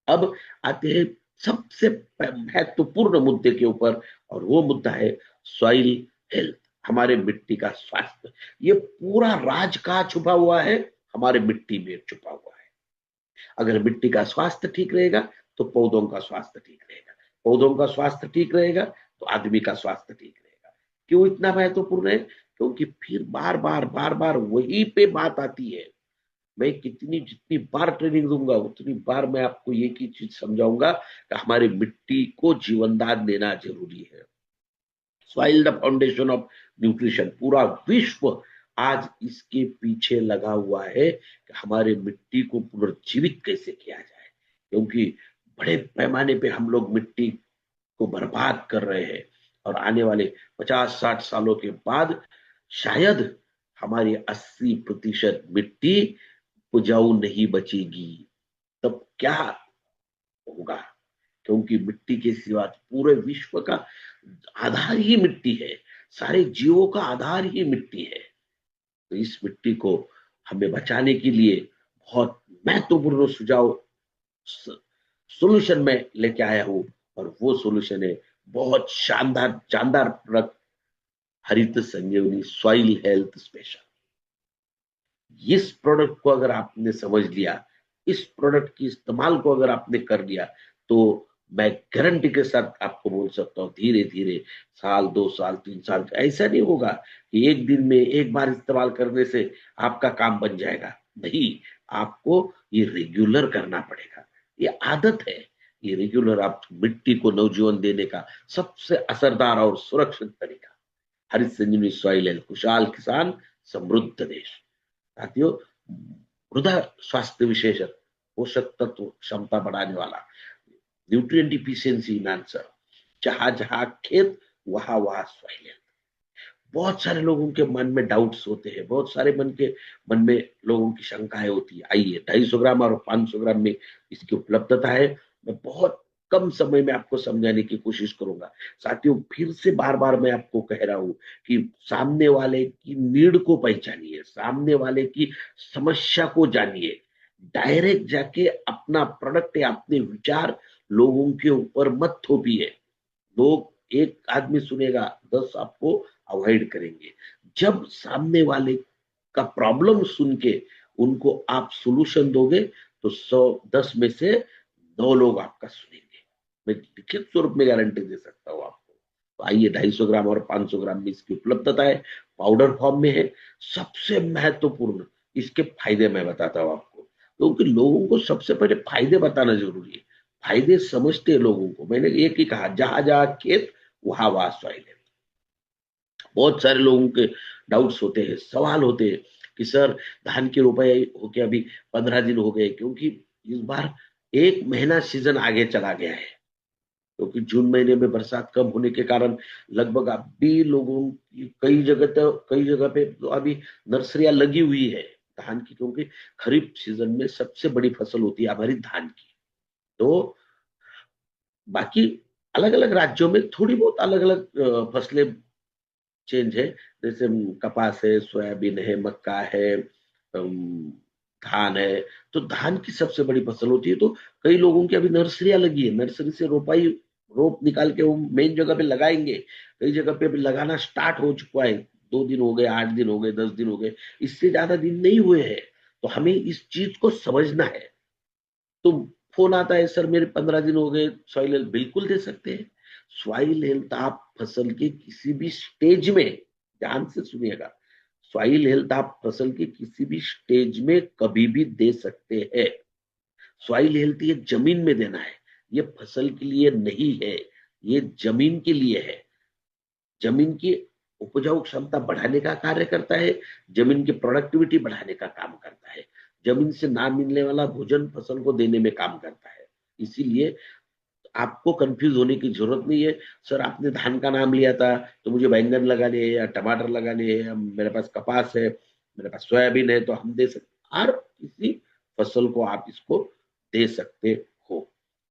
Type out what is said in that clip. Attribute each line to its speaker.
Speaker 1: अब आते हैं सबसे महत्वपूर्ण मुद्दे के ऊपर, और वो मुद्दा है सॉइल हेल्थ, हमारे मिट्टी का स्वास्थ्य। ये पूरा राज कहाँ छुपा हुआ है? हमारे मिट्टी में छुपा हुआ है। अगर मिट्टी का स्वास्थ्य ठीक रहेगा तो पौधों का स्वास्थ्य ठीक रहेगा, पौधों का स्वास्थ्य ठीक रहेगा तो आदमी का स्वास्थ्य ठीक रहेगा। क्यों इतना महत्वपूर्ण है? क्योंकि फिर बार बार वही पे बात आती है। मैं कितनी जितनी बार ट्रेनिंग दूंगा उतनी बार मैं आपको एक ही चीज समझाऊंगा कि हमारी मिट्टी को जीवनदान देना जरूरी है। Soil the foundation of nutrition. पूरा विश्व आज इसके पीछे लगा हुआ है कि हमारे मिट्टी को पुनर्जीवित कैसे किया जाए, क्योंकि बड़े पैमाने पे हम लोग मिट्टी को बर्बाद कर रहे हैं, और आने वाले 50-60 सालों के बाद शायद हमारी 80% मिट्टी उपजाऊ नहीं बचेगी। तब क्या होगा? क्योंकि मिट्टी के सिवा पूरे विश्व का आधार ही मिट्टी है, सारे जीवों का आधार ही मिट्टी है। तो इस मिट्टी को हमें बचाने के लिए बहुत महत्वपूर्ण सुझाव, सोल्यूशन में लेके आया हूं, और वो सोल्यूशन है बहुत शानदार शानदार प्रोडक्ट, हरित संजीवनी सॉइल हेल्थ स्पेशल। इस प्रोडक्ट को अगर आपने समझ लिया, इस प्रोडक्ट की इस्तेमाल को अगर आपने कर लिया, तो मैं गारंटी के साथ आपको बोल सकता हूँ धीरे धीरे साल 2 साल 3 साल ऐसा नहीं होगा कि एक दिन में एक बार इस्तेमाल करने से आपका काम बन जाएगा। नहीं, आपको ये रेगुलर करना पड़ेगा। ये आदत है। ये रेगुलर आप मिट्टी को नवजीवन देने का सबसे असरदार और सुरक्षित तरीका। हरित संजीवनी सॉइल हेल्थ, खुशहाल किसान समृद्ध देश। साथियों, मृदा स्वास्थ्य विशेषक, पोषक तत्व क्षमता बढ़ाने वाला, न्यूट्रिएंट इफिशियंसी इनहांसर, जहां जहां खेत वहां वहां सॉइल हेल्थ। बहुत सारे लोगों के मन में डाउट्स होते हैं, बहुत सारे मन में लोगों की शंकाएं होती है। आइए, 250 ग्राम और 500 ग्राम में इसकी उपलब्धता है। मैं बहुत कम समय में आपको समझाने की कोशिश करूंगा। साथियों, फिर से बार बार मैं आपको कह रहा हूं कि सामने वाले की नीड को पहचानिए, सामने वाले की समस्या को जानिए। डायरेक्ट जाके अपना प्रोडक्ट या अपने विचार लोगों के ऊपर मत थोपिए। लोग, एक आदमी सुनेगा, 10 आपको अवॉइड करेंगे। जब सामने वाले का प्रॉब्लम सुन के उनको आप सोल्यूशन दोगे, तो 10 में से 9 लोग आपका सुनेंगे। मैं लिखित स्वरूप में गारंटी दे सकता हूँ आपको। तो आइए, 250 ग्राम और 500 ग्राम में इसकी उपलब्धता है, पाउडर फॉर्म में है। सबसे महत्वपूर्ण इसके फायदे मैं बताता हूँ आपको, क्योंकि लोगों को सबसे पहले फायदे बताना जरूरी है। फायदे समझते हैं लोगों को। मैंने एक ही कहा, जहां जहां खेत वहां वहां सॉइल है। बहुत सारे लोगों के डाउट्स होते हैं, सवाल होते हैं कि सर, धान की रोपाई होके अभी 15 दिन हो गए, क्योंकि इस बार 1 महीना सीजन आगे चला गया है। क्योंकि जून महीने में बरसात कम होने के कारण लगभग अभी लोगों की कई जगह पे तो अभी नर्सरियां लगी हुई है धान की, क्योंकि खरीफ सीजन में सबसे बड़ी फसल होती है हमारी धान की। तो बाकी अलग अलग राज्यों में थोड़ी बहुत अलग अलग फसलें चेंज है। जैसे कपास है, सोयाबीन है, मक्का है, धान है। तो धान की सबसे बड़ी फसल होती है। तो कई लोगों की अभी नर्सरियां लगी है, नर्सरी से रोप निकाल के वो मेन जगह पे लगाएंगे। कई जगह पे अभी लगाना स्टार्ट हो चुका है। 2 दिन हो गए, 8 दिन हो गए, 10 दिन हो गए, इससे ज्यादा दिन नहीं हुए हैं। तो हमें इस चीज को समझना है। तो फोन आता है, सर मेरे 15 दिन हो गए, सॉइल हेल्थ बिल्कुल दे सकते हैं। सॉइल हेल्थ आप फसल के किसी भी स्टेज में, ध्यान से सुनिएगा, सॉइल हेल्थ आप फसल के किसी भी स्टेज में कभी भी दे सकते हैं। सॉइल हेल्थ ये जमीन में देना है, ये फसल के लिए नहीं है, ये जमीन के लिए है। जमीन की उपजाऊ क्षमता बढ़ाने का कार्य करता है, जमीन की प्रोडक्टिविटी बढ़ाने का काम करता है, जमीन से ना मिलने वाला भोजन फसल को देने में काम करता है। इसीलिए आपको कंफ्यूज होने की जरूरत नहीं है। सर, आपने धान का नाम लिया था तो मुझे बैंगन लगाने हैं या टमाटर लगाने हैं, या मेरे पास कपास है, मेरे पास सोयाबीन है, तो हम दे सकते। हर किसी फसल को आप इसको दे सकते